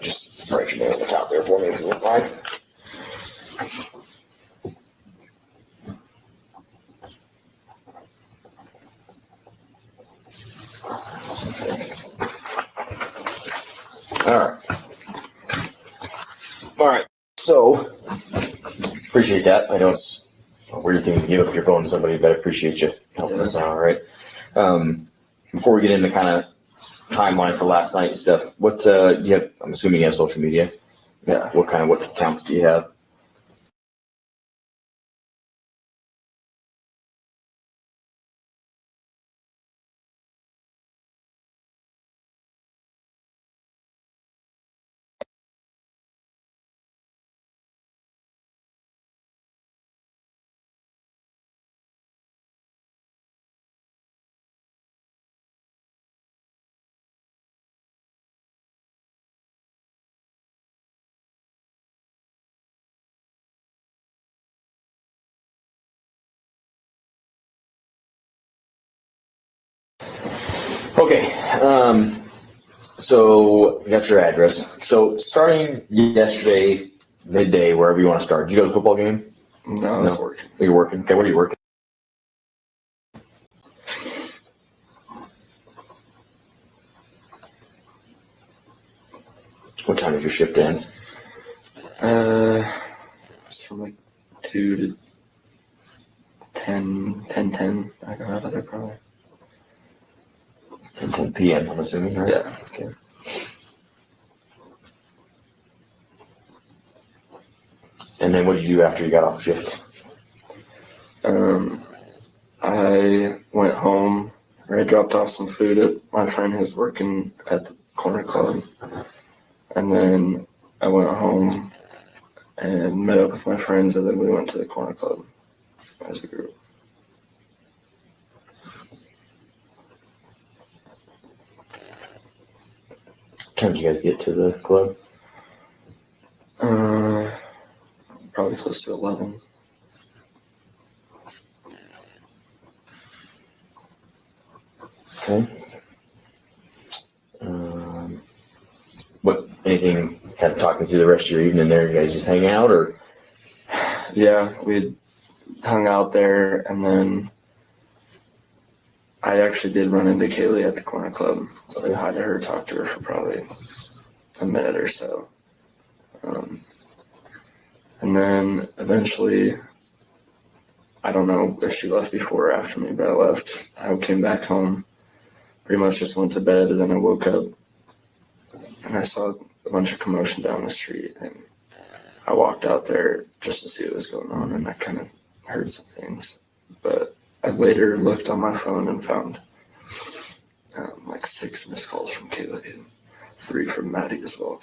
Just write your name on the top there for me if you wouldn't mind. All right. So, appreciate that. I know it's a weird thing to give up your phone to somebody, but I appreciate you helping us out. All right. Before we get into kind of timeline for last night stuff, what you have? I'm assuming you have social media. Yeah. What accounts do you have? Okay. So you got your address. So starting yesterday, midday, wherever you want to start. Did you go to the football game? No, I was working. You're working. Okay, where are you working? What time did your shift end? It's from like 2 to 10. I got out of there probably. 10 p.m., I'm assuming, right? Yeah. Okay. And then what did you do after you got off shift? I went home. I dropped off some food at my friend who's working at the corner club. And then I went home and met up with my friends, and then we went to the corner club as a group. What time did you guys get to the club? Probably close to 11. Okay. Anything kind of talking through the rest of your evening there? You guys just hang out, or? Yeah, we hung out there, and then I actually did run into Kaylee at the corner club. Say hi to her, talk to her for probably a minute or so. And then eventually, I don't know if she left before or after me, but I left. I came back home, pretty much just went to bed, and then I woke up and I saw a bunch of commotion down the street, and I walked out there just to see what was going on, and I kind of heard some things. But I later looked on my phone and found like 6 missed calls from Kaylee and 3 from Maddie as well.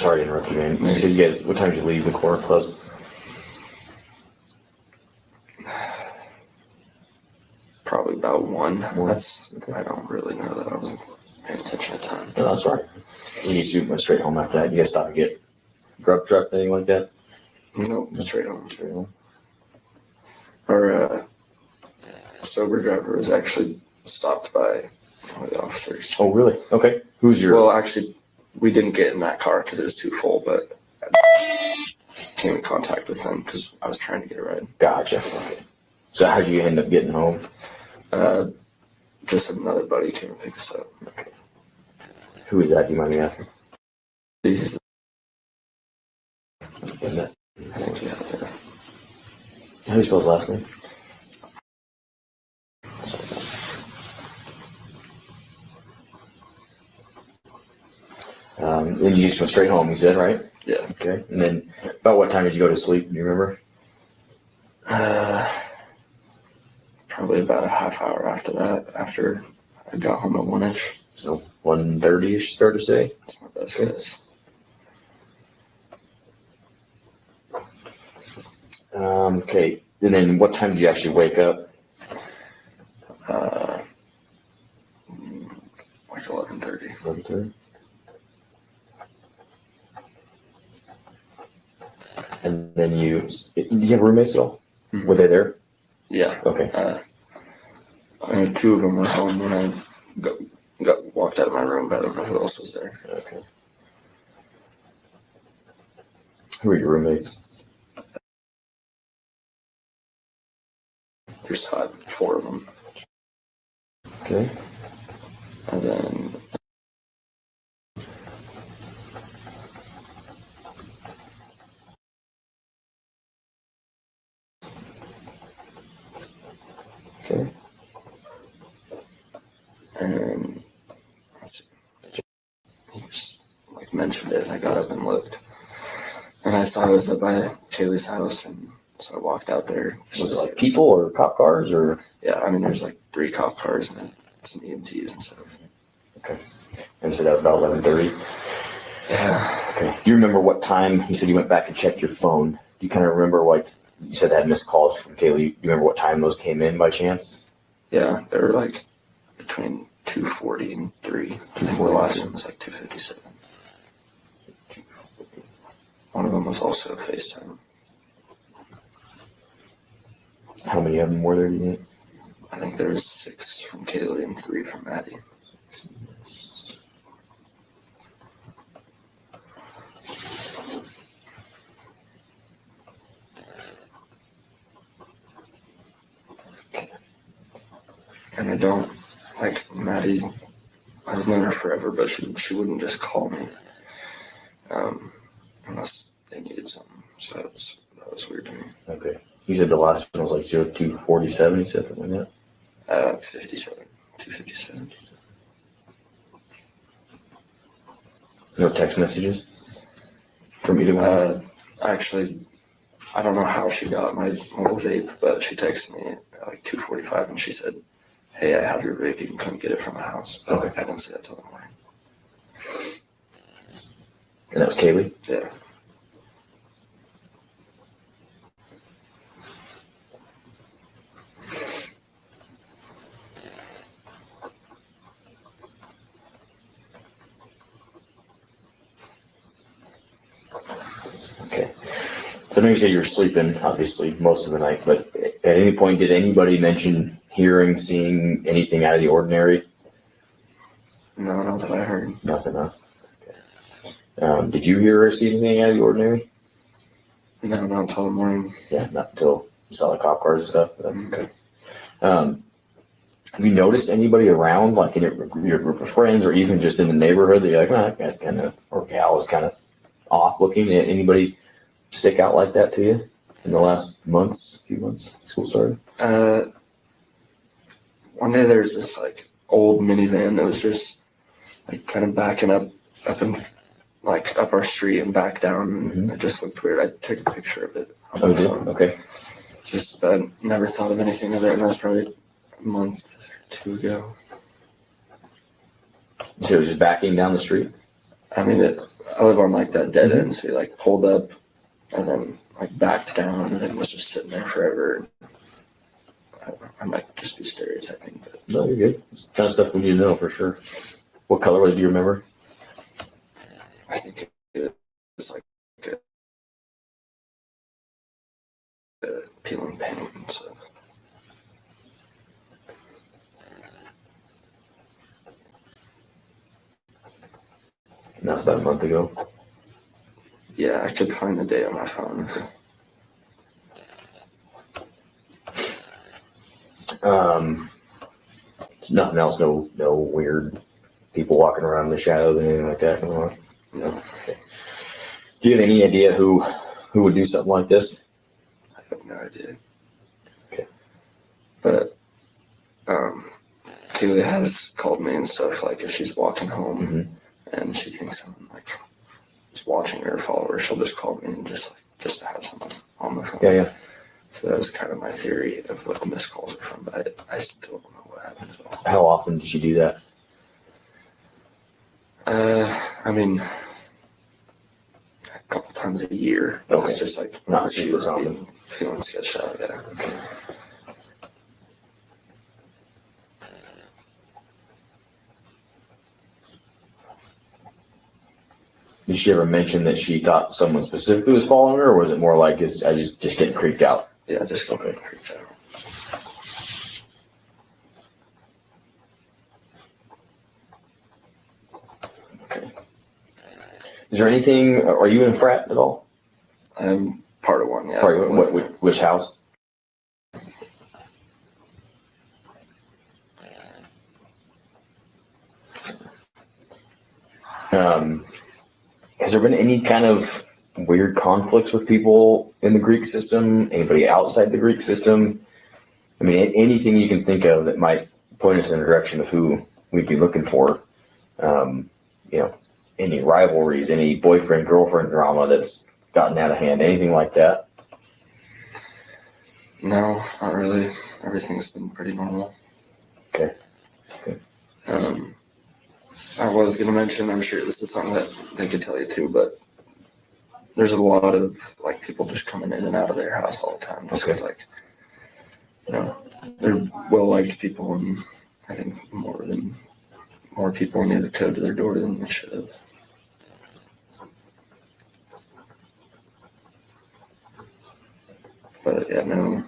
Sorry to interrupt you, man. You said you guys, what time did you leave the corner club? Probably about 1. That's okay. I don't really know that. I wasn't paying attention at the time. No, that's right. You just went straight home after that. You guys stop and get grub truck, anything like that? No, straight home. Straight home. Our sober driver was actually stopped by one of the officers. Oh, really? Okay. Who's your? Well, actually, we didn't get in that car because it was too full, but I came in contact with them because I was trying to get a ride. Gotcha. Okay. So how did you end up getting home? Just another buddy came and picked us up. Okay. Who is that? Do you mind me asking? He's, I I think he has it. How do you spell his last name? Then you just went straight home, you said, right? Yeah. Okay. And then about what time did you go to sleep? Do you remember? Probably about a half hour after that, after I got home at 1-ish. So 1:30-ish, fair to say? That's my best guess. Okay. And then what time did you actually wake up? Like 11:30. 11:30. And then did you have roommates at all? Mm-hmm. Were they there? Yeah. Okay. Two of them were home when I got walked out of my room, but I don't know who else was there. Okay. Who are your roommates? There's four of them. Okay. And then Okay. and let's see. He just mentioned it, and I got up and looked, and I saw it was up by Kaylee's house, and so I walked out there. Was it people or cop cars or? Yeah, I mean, there's 3 cop cars and some EMTs and stuff. Okay. And so that was about 11:30. Yeah. Okay. Do you remember what time you said you went back and checked your phone? Do you kind of remember you said that missed calls from Kaylee? Do you remember what time those came in by chance? Yeah, they were between 2:40 and 3. I think the last one was 2:57. One of them was also FaceTime. How many of them were there, do you think? I think there was 6 from Kaylee and 3 from Maddie. And I don't, Maddie, I've known her forever, but she wouldn't just call me unless they needed something. So that was weird to me. Okay. You said the last one was 02:47, you said something like that? 257. No text messages from either one? Actually, I don't know how she got my little vape, but she texted me at 2:45 and she said, "Hey, I have your vape. You can come get it from my house." But Okay. I didn't see that till the morning. And that was Kaylee? Yeah. Okay. So I know you said you were sleeping, obviously, most of the night, but at any point, did anybody mention hearing, seeing anything out of the ordinary? No, not that I heard. Nothing, huh? Okay. Did you hear or see anything out of the ordinary? No, not until the morning. Yeah, not until you saw the cop cars and stuff. Okay. Have you noticed anybody around, in your group of friends or even just in the neighborhood that you're like, that guy's kind of, or gal is kind of off looking? Anybody stick out like that to you in the last few months since school started? One day there's this old minivan that was just kind of backing up and up our street and back down. Mm-hmm. It just looked weird. I took a picture of it. Oh, you did? Okay. Just never thought of anything of it, and that was probably a month or 2 ago. So it was just backing down the street? I mean, I live on that dead end, so he pulled up and then backed down and then was just sitting there forever. I might just be stereotyping, but No, you're good. It's the kind of stuff we need to know for sure. What color was it? Do you remember? I think it was peeling paint and stuff. And that was about a month ago. Yeah, I could find the day on my phone. Nothing else, no weird people walking around in the shadows, anything like that going on? No. Okay. Do you have any idea who would do something like this? I have no idea. Okay. But Kaylee has called me and stuff, if she's walking home and she thinks someone is watching her or follower, she'll just call me and just to have someone on the phone. Yeah. So that was kind of my theory of what the missed calls are from, but I still don't know what happened at all. How often did she do that? I mean, a couple times a year. But Okay. it's just Not she super was common. being feeling sketched out, yeah. Okay. Did she ever mention that she thought someone specifically was following her, or was it more like I just getting creeped out? Yeah, just getting creeped out. Okay. Is there anything? Are you in a frat at all? I'm part of one, yeah. Which house? Has there been any kind of weird conflicts with people in the Greek system? Anybody outside the Greek system? I mean, anything you can think of that might point us in the direction of who we'd be looking for. Any rivalries, any boyfriend-girlfriend drama that's gotten out of hand, anything like that? No, not really. Everything's been pretty normal. Okay. I was going to mention, I'm sure this is something that they could tell you too, but there's a lot of like people just coming in and out of their house all the time. Just because, they're well-liked people, and I think more people knew the code to their door than they should have. But yeah, no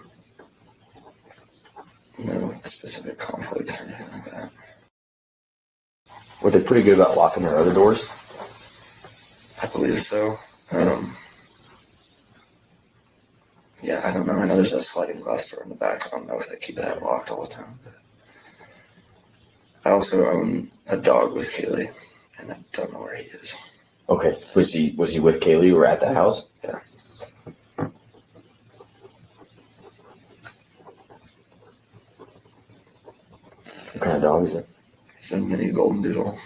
specific conflicts or anything like that. Were they pretty good about locking their other doors? I believe so. Yeah, I don't know. I know there's a sliding glass door in the back. I don't know if they keep that locked all the time. But I also own a dog with Kaylee, and I don't know where he is. Okay. Was he with Kaylee or at the house? Yeah. What kind of dog is it? He's a mini golden doodle.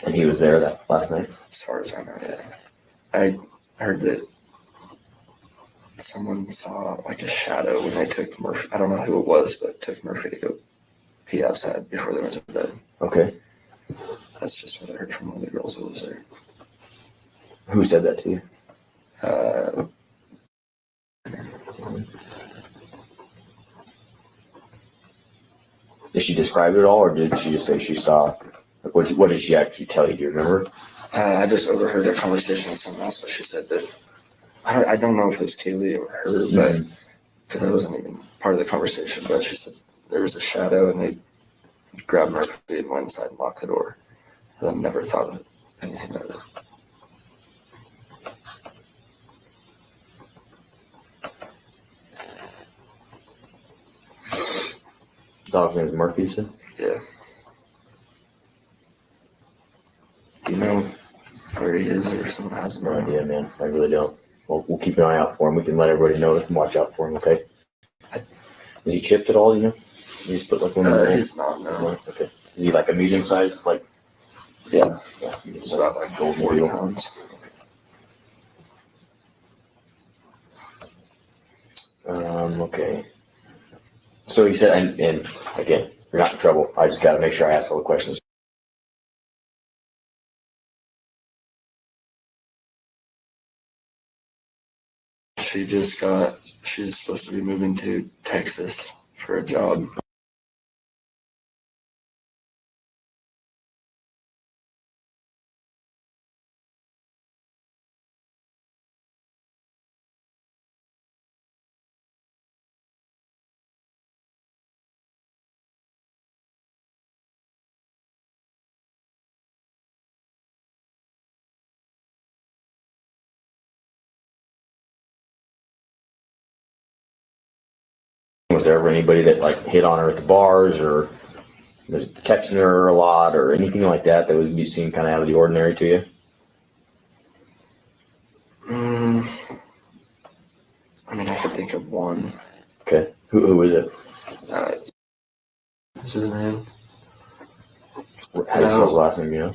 And he was there that last night? As far as I know, yeah. I heard that someone saw like a shadow when they took Murphy. I don't know who it was, but took Murphy to go pee outside before they went to bed. Okay. That's just what I heard from one of the girls that was there. Who said that to you? Did she describe it at all, or did she just say she saw? What did she actually tell you? Do you remember? I just overheard a conversation with someone else, but she said that I don't know if it was Kaylee or her, but because I wasn't even part of the conversation. But she said there was a shadow, and they grabbed Murphy and went inside and locked the door. And I never thought of anything of it. Dog's name is Murphy, you said? Yeah. Do you know where he is, or someone has him? No idea, man. I really don't. Well, we'll keep an eye out for him. We can let everybody know to watch out for him, okay? Is he chipped at all, you know? You just put like one he's not, no. Okay. Is he like a medium size? Like, yeah. He's about like 40 pounds. Okay. So you said, and again, you're not in trouble. I just got to make sure I ask all the questions. She's supposed to be moving to Texas for a job. Was there ever anybody that like hit on her at the bars, or was texting her a lot, or anything like that that would be seen kind of out of the ordinary to you? I mean, I could think of one. Okay. Who is it? What's his name? How do you spell his last name, you know?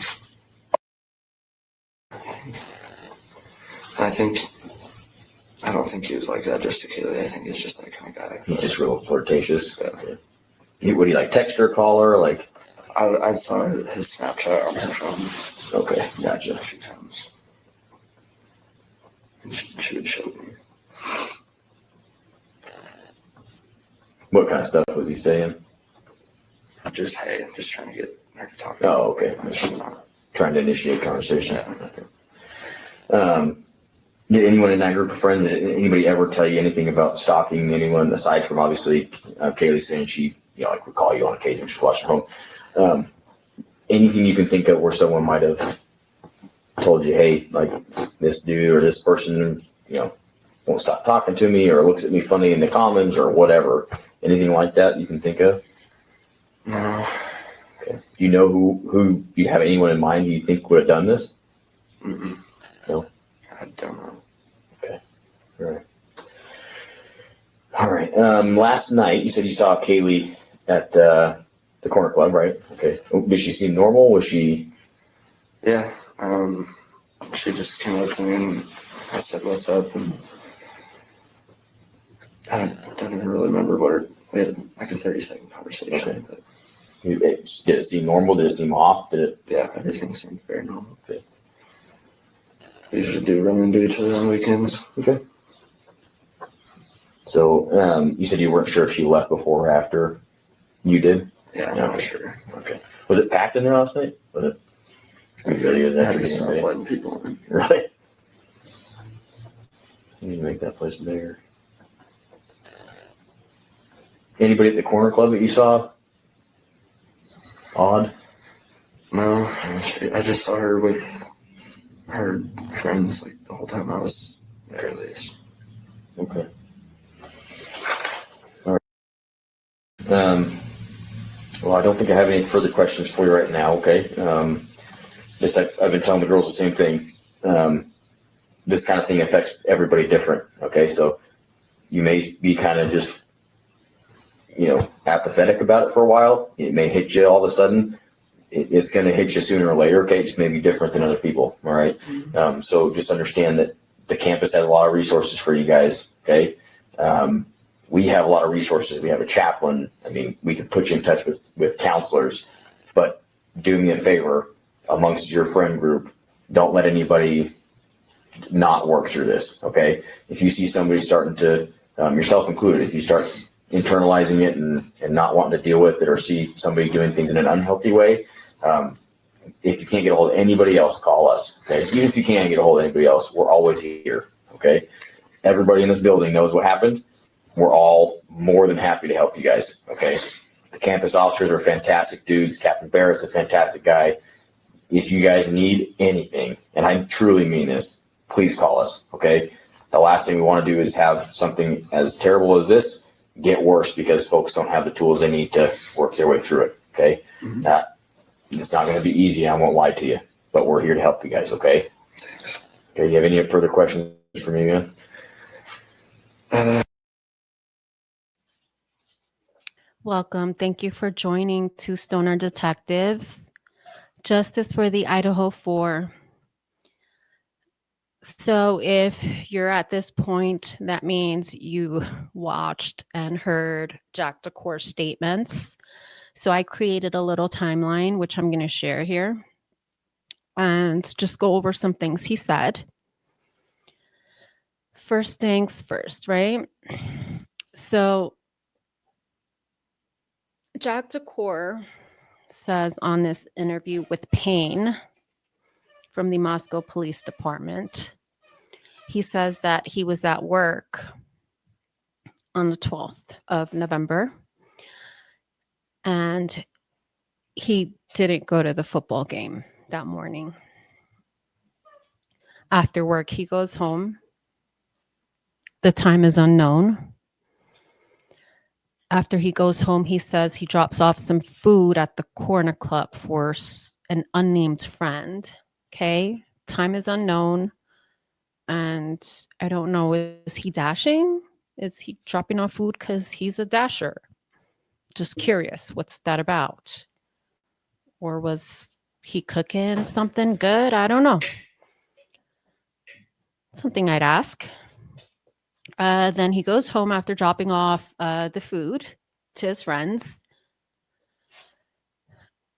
I don't think he was like that just to Kaylee. I think he's just that kind of guy. He's just real flirtatious. Yeah. Would he like text her, call her? Like, I saw his Snapchat on her phone. Okay, gotcha. A few times. she would show me. What kind of stuff was he saying? Just, hey, just trying to get her to talk. Oh, okay. Not. Trying to initiate conversation. Yeah. Okay. Did anyone in that group of friends, did anybody ever tell you anything about stalking anyone aside from obviously Kaylee saying she, like would call you on occasion when she's watching home? Anything you can think of where someone might have told you, hey, like this dude or this person, won't stop talking to me or looks at me funny in the comments or whatever. Anything like that you can think of? No. Okay. Do you know who you have anyone in mind who you think would have done this? Mm-mm. No. I don't know. Okay. All right. Last night you said you saw Kaylee at the corner club, right? Okay. Did she seem normal? Was she? Yeah. She just came up to me and I said, "What's up?" And I don't even really remember we had like a 30-second conversation. Okay. But Did it seem normal? Did it seem off? Yeah, everything seemed very normal. Okay. We usually do run into each other on weekends. Okay. So you said you weren't sure if she left before or after you did? Yeah, I'm not sure. Okay. Was it packed in there last night? Was it? I had to stop letting people in. Right. You need to make that place bigger. Anybody at the corner club that you saw? Odd? No, I just saw her with her friends like the whole time I was there at least. Okay. All right. Well, I don't think I have any further questions for you right now. Okay. Just like I've been telling the girls the same thing. This kind of thing affects everybody different. Okay. So you may be kind of just, apathetic about it for a while. It may hit you all of a sudden. It's going to hit you sooner or later. Okay. It just may be different than other people. All right. So just understand that the campus has a lot of resources for you guys. Okay. We have a lot of resources. We have a chaplain. I mean, we can put you in touch with counselors, but do me a favor amongst your friend group. Don't let anybody not work through this. Okay. If you see somebody starting to, yourself included, if you start internalizing it and not wanting to deal with it or see somebody doing things in an unhealthy way, if you can't get a hold of anybody else, call us. Okay. Even if you can't get a hold of anybody else, we're always here. Okay. Everybody in this building knows what happened. We're all more than happy to help you guys. Okay. The campus officers are fantastic dudes. Captain Barrett's a fantastic guy. If you guys need anything, and I truly mean this, please call us. Okay. The last thing we want to do is have something as terrible as this get worse because folks don't have the tools they need to work their way through it. Okay. Mm-hmm. It's not going to be easy. I won't lie to you, but we're here to help you guys. Okay. Thanks. Okay. You have any further questions for me, man? Welcome. Thank you for joining Two Stoner Detectives. Justice for the Idaho 4. So if you're at this point, that means you watched and heard Jack DuCouer's statements. So I created a little timeline, which I'm going to share here and just go over some things he said. First things first, right? So Jack DuCouer says on this interview with Payne from the Moscow Police Department, he says that he was at work on the 12th of November and he didn't go to the football game that morning. After work, he goes home. The time is unknown. After he goes home, he says he drops off some food at the corner club for an unnamed friend. Okay. Time is unknown. And I don't know, is he dashing? Is he dropping off food because he's a dasher? Just curious, what's that about? Or was he cooking something good? I don't know. Something I'd ask. Then he goes home after dropping off the food to his friends.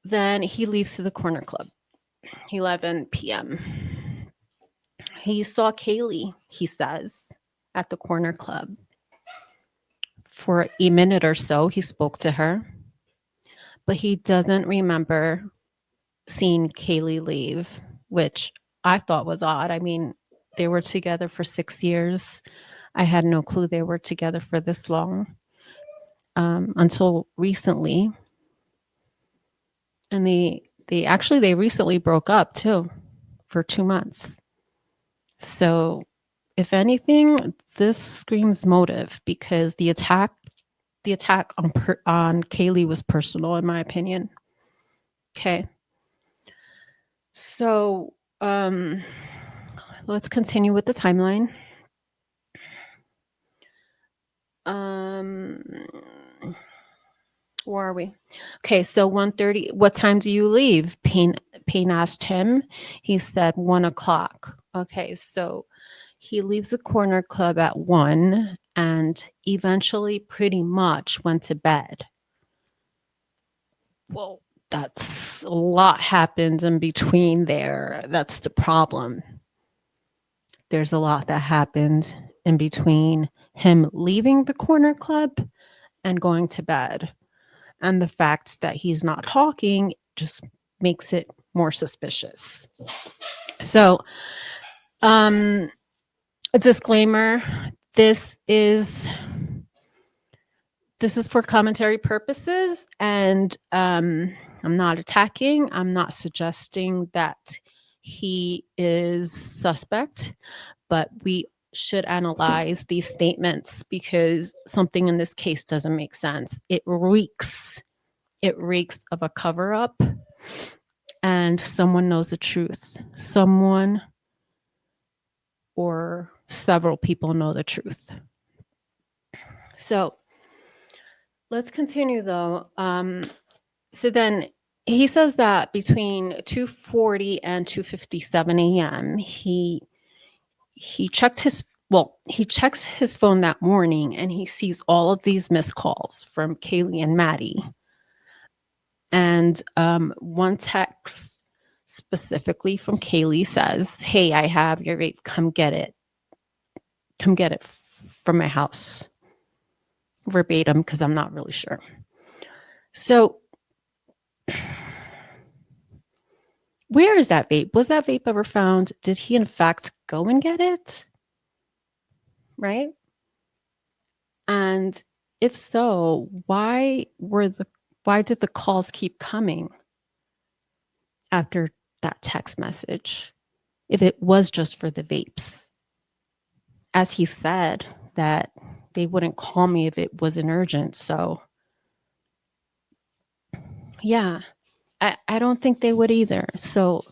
Then he leaves to the corner club, 11 p.m. He saw Kaylee, he says, at the corner club. For a minute or so, he spoke to her, but he doesn't remember seeing Kaylee leave, which I thought was odd. I mean, they were together for 6 years. I had no clue they were together for this long until recently. And they recently broke up too for 2 months. So if anything, this screams motive, because the attack on Kaylee was personal, in my opinion. Okay. So let's continue with the timeline. Where are we? Okay, so 1:30. What time do you leave? Payne asked him. He said 1:00. Okay, so he leaves the corner club at 1 and eventually pretty much went to bed. Well, that's a lot happened in between there. That's the problem. There's a lot that happened in between him leaving the corner club and going to bed. And the fact that he's not talking just makes it more suspicious. So, a disclaimer, this is for commentary purposes, and I'm not attacking. I'm not suggesting that he is suspect, but we should analyze these statements because something in this case doesn't make sense. It reeks of a cover-up, and someone knows the truth. Someone or several people know the truth. So let's continue though. So then he says that between 2:40 and 2:57 a.m. he checks his phone that morning, and he sees all of these missed calls from Kaylee and Maddie. And one text specifically from Kaylee says, "Hey, I have your vape. Come get it. Come get it from my house." Verbatim, because I'm not really sure. So where is that vape? Was that vape ever found? Did he in fact go and get it? Right? And if so, why did the calls keep coming after that text message if it was just for the vapes? As he said that they wouldn't call me if it wasn't urgent. So yeah, I don't think they would either. So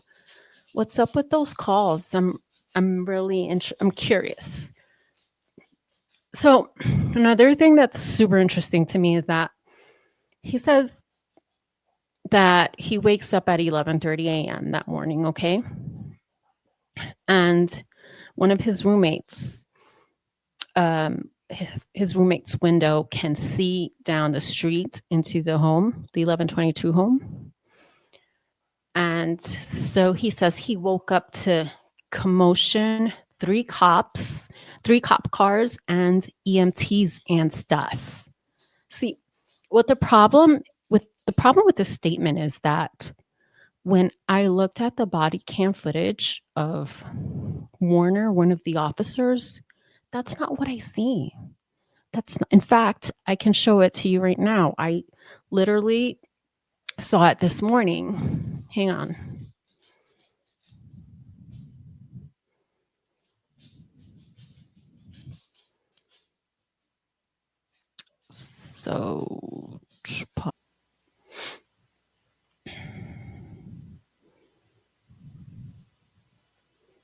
what's up with those calls? I'm curious. So another thing that's super interesting to me is that he says that he wakes up at 11:30 a.m. that morning, okay? And one of his roommates, his roommate's window can see down the street into the home, the 1122 home. And so he says he woke up to commotion, three cop cars, and EMTs and stuff. See, the problem with this statement is that when I looked at the body cam footage of Warner, one of the officers, that's not what I see. In fact, I can show it to you right now. I literally saw it this morning. Hang on. So,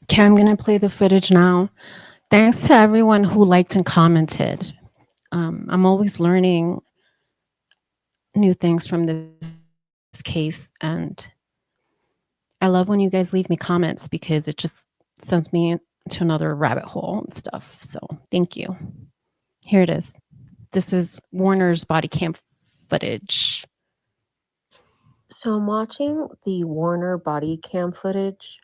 okay, I'm going to play the footage now. Thanks to everyone who liked and commented. I'm always learning new things from this case, and I love when you guys leave me comments because it just sends me into another rabbit hole and stuff. So thank you. Here it is. This is Warner's body cam footage. So I'm watching the Warner body cam footage,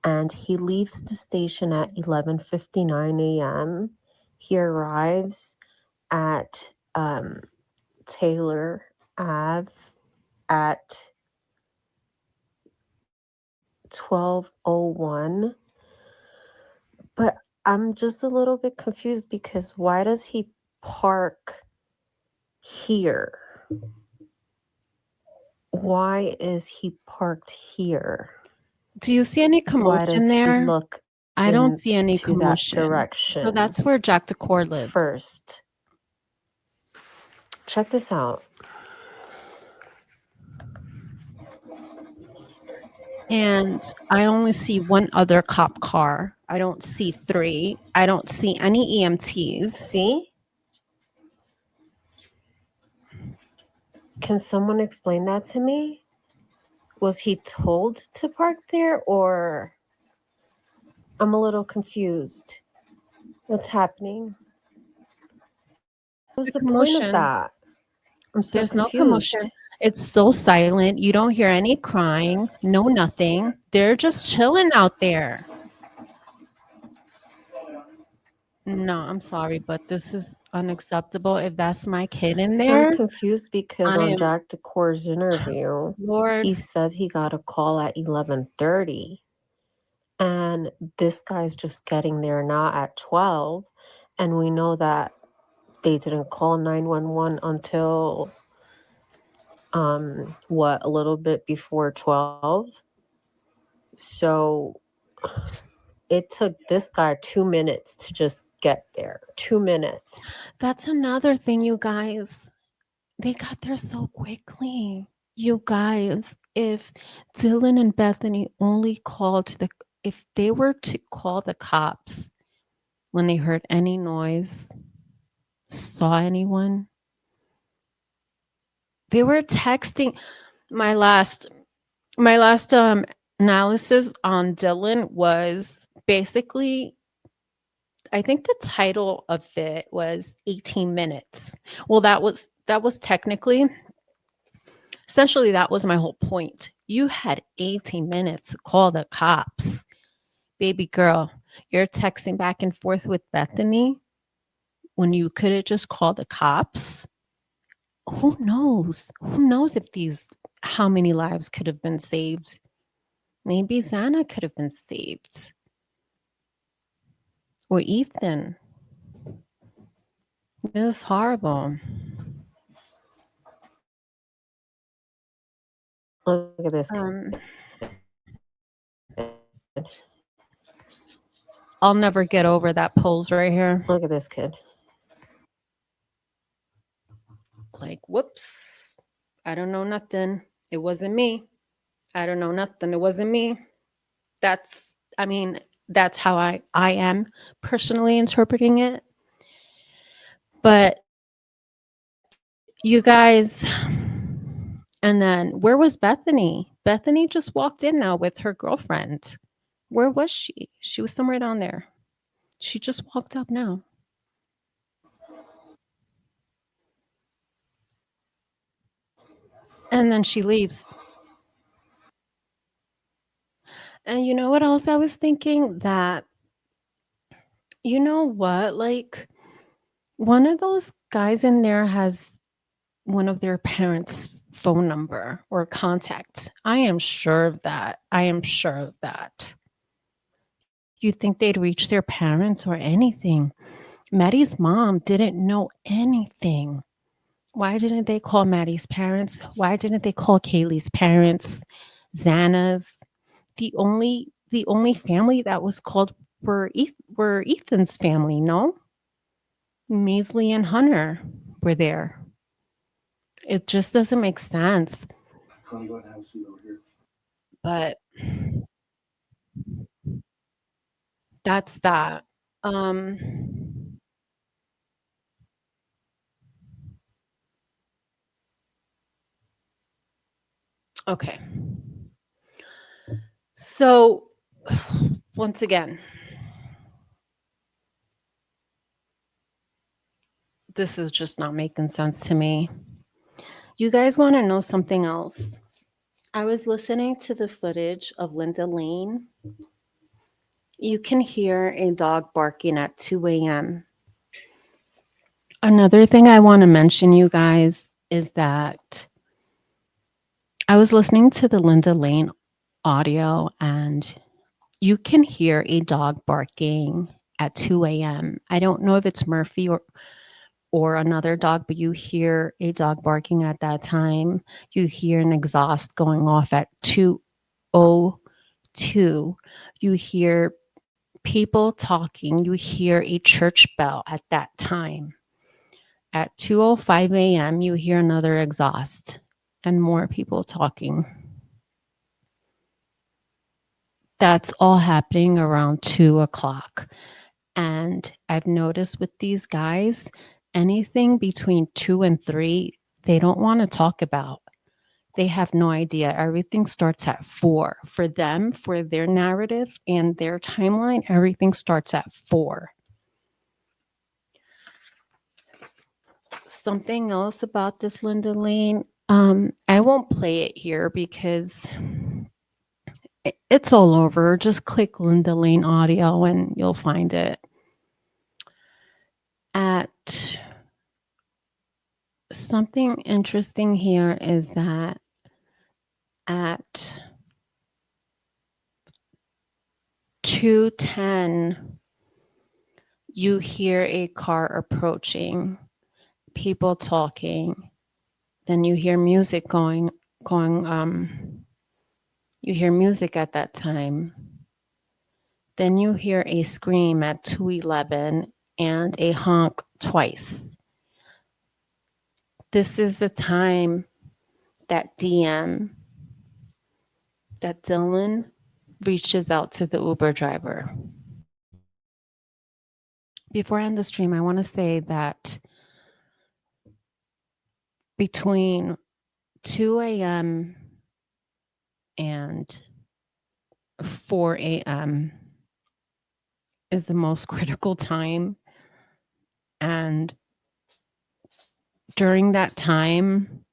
and he leaves the station at 11:59 a.m. He arrives at Taylor Ave at 12:01. But I'm just a little bit confused because why does he park here? Why is he parked here? Do you see any Why does commotion he there? look I don't see any into that commotion. direction? So that's where Jack DuCouer lives. First, check this out. And I only see one other cop car. I don't see three. I don't see any EMTs. See? Can someone explain that to me? Was he told to park there, or I'm a little confused. What's happening? What's the point commotion. of that? I'm so There's confused. no commotion. It's so silent. You don't hear any crying, no nothing. They're just chilling out there. No, I'm sorry, but this is unacceptable. If that's my kid in So there, I'm confused because I on am- Jack DuCouer's interview, Lord, he says he got a call at 11:30, and this guy's just getting there now at 12, and we know that they didn't call 911 until a little bit before 12. So it took this guy 2 minutes to just get there. 2 minutes. that's another thing, you guys. They got there so quickly. You guys, if Dylan and Bethany only if they were to call the cops when they heard any noise, saw anyone, they were texting. My last analysis on Dylan was basically, I think the title of it was 18 minutes. Well, that was technically, essentially, that was my whole point. You had 18 minutes to call the cops. Baby girl, you're texting back and forth with Bethany when you could have just called the cops. Who knows? Who knows how many lives could have been saved? Maybe Xana could have been saved. Or Ethan. This is horrible. Look at this. I'll never get over that pose right here. Look at this kid. Like, whoops. I don't know nothing. It wasn't me. I don't know nothing. It wasn't me. That's how I am personally interpreting it. But you guys, and then where was Bethany? Bethany just walked in now with her girlfriend. Where was she? She was somewhere down there. She just walked up now. And then she leaves. And you know what else I was thinking? That, you know what? Like, one of those guys in there has one of their parents' phone number or contact. I am sure of that. You think they'd reach their parents or anything? Maddie's mom didn't know anything. Why didn't they call Maddie's parents? Why didn't they call Kaylee's parents? Xana's? The only family that was called were Ethan's family, no? Maisley and Hunter were there. It just doesn't make sense. But that's that. Okay. So once again, this is just not making sense to me. You guys want to know something else? I was listening to the footage of Linda Lane You can hear a dog barking at 2 a.m. Another thing I want to mention, you guys, is that I was listening to the Linda Lane audio, and you can hear a dog barking at 2 a.m. I don't know if it's Murphy or another dog, but you hear a dog barking at that time. You hear an exhaust going off at 2:02. You hear people talking. You hear a church bell at that time. At 2:05 a.m., you hear another exhaust and more people talking. That's all happening around 2 o'clock. And I've noticed with these guys, anything between 2 and 3, they don't want to talk about. They have no idea. Everything starts at 4. For them, for their narrative and their timeline, everything starts at 4. Something else about this Linda Lane, I won't play it here because it's all over. Just click Linda Lane audio and you'll find it. At something interesting here is that at 2:10, you hear a car approaching, people talking, then you hear music going, you hear music at that time. Then you hear a scream at 2:11 and a honk twice. This is the time that Dylan reaches out to the Uber driver. Before I end the stream, I want to say that between 2 a.m. and 4 a.m. is the most critical time. And during that time,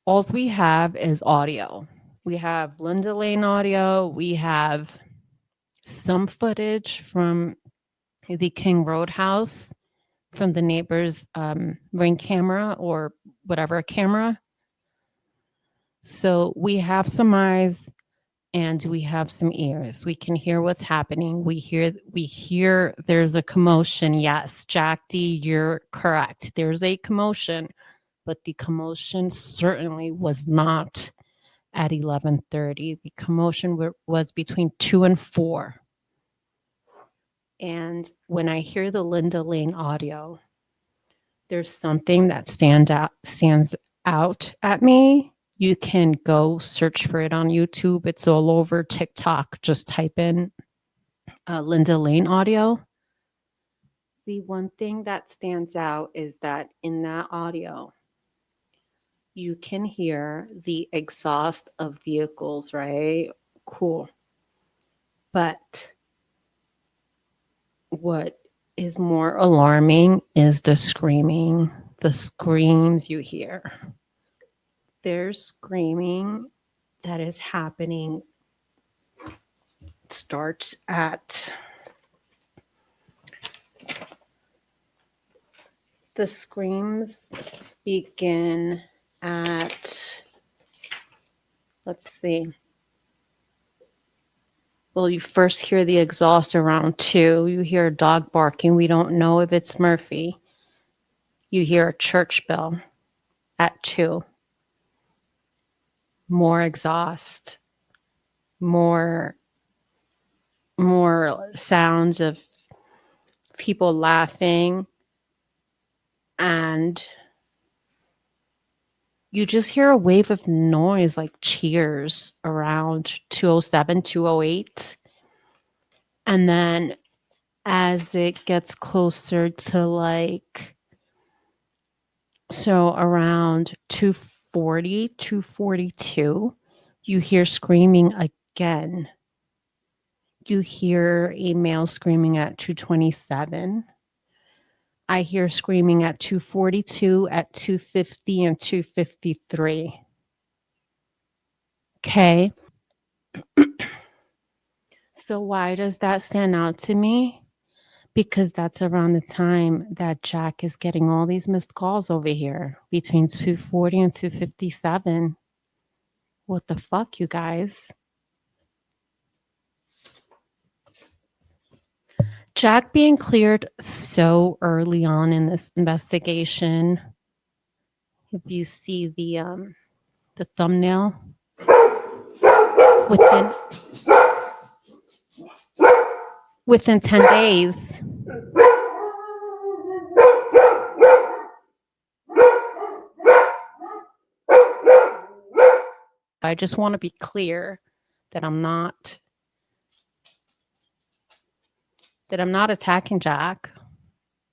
all we have is audio. We have Linda Lane audio. We have some footage from the King Road house from the neighbor's Ring camera or whatever camera. So we have some eyes and we have some ears. We can hear what's happening. We hear there's a commotion. Yes, Jack D, you're correct. There's a commotion, but the commotion certainly was not at 11:30. The commotion was between 2 and 4. And when I hear the Linda Lane audio, there's something that stands out at me. You can go search for it on YouTube. It's all over TikTok. Just type in Linda Lane audio. The one thing that stands out is that in that audio, you can hear the exhaust of vehicles, right? Cool. But what is more alarming is the screaming, the screams you hear. There's screaming that is happening. It starts at the screams begin at, let's see. Well, you first hear the exhaust around 2. You hear a dog barking. We don't know if it's Murphy. You hear a church bell at 2. More exhaust. More sounds of people laughing. And you just hear a wave of noise like cheers around 2:07, 2:08. And then as it gets closer to around 2:40, 2:42, you hear screaming again. You hear a male screaming at 2:27. I hear screaming at 2:42, at 2:50, and 2:53. Okay. So why does that stand out to me? Because that's around the time that Jack is getting all these missed calls over here between 2:40 and 2:57. What the fuck, you guys? Jack being cleared so early on in this investigation. If you see the thumbnail, within 10 days. I just want to be clear that I'm not attacking Jack,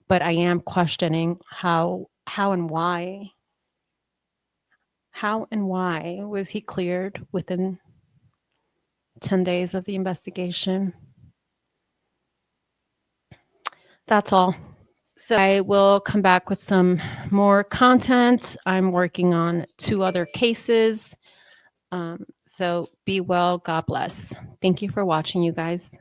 but I am questioning how and why. How and why was he cleared within 10 days of the investigation? That's all. So I will come back with some more content. I'm working on 2 other cases. So be well. God bless. Thank you for watching, you guys.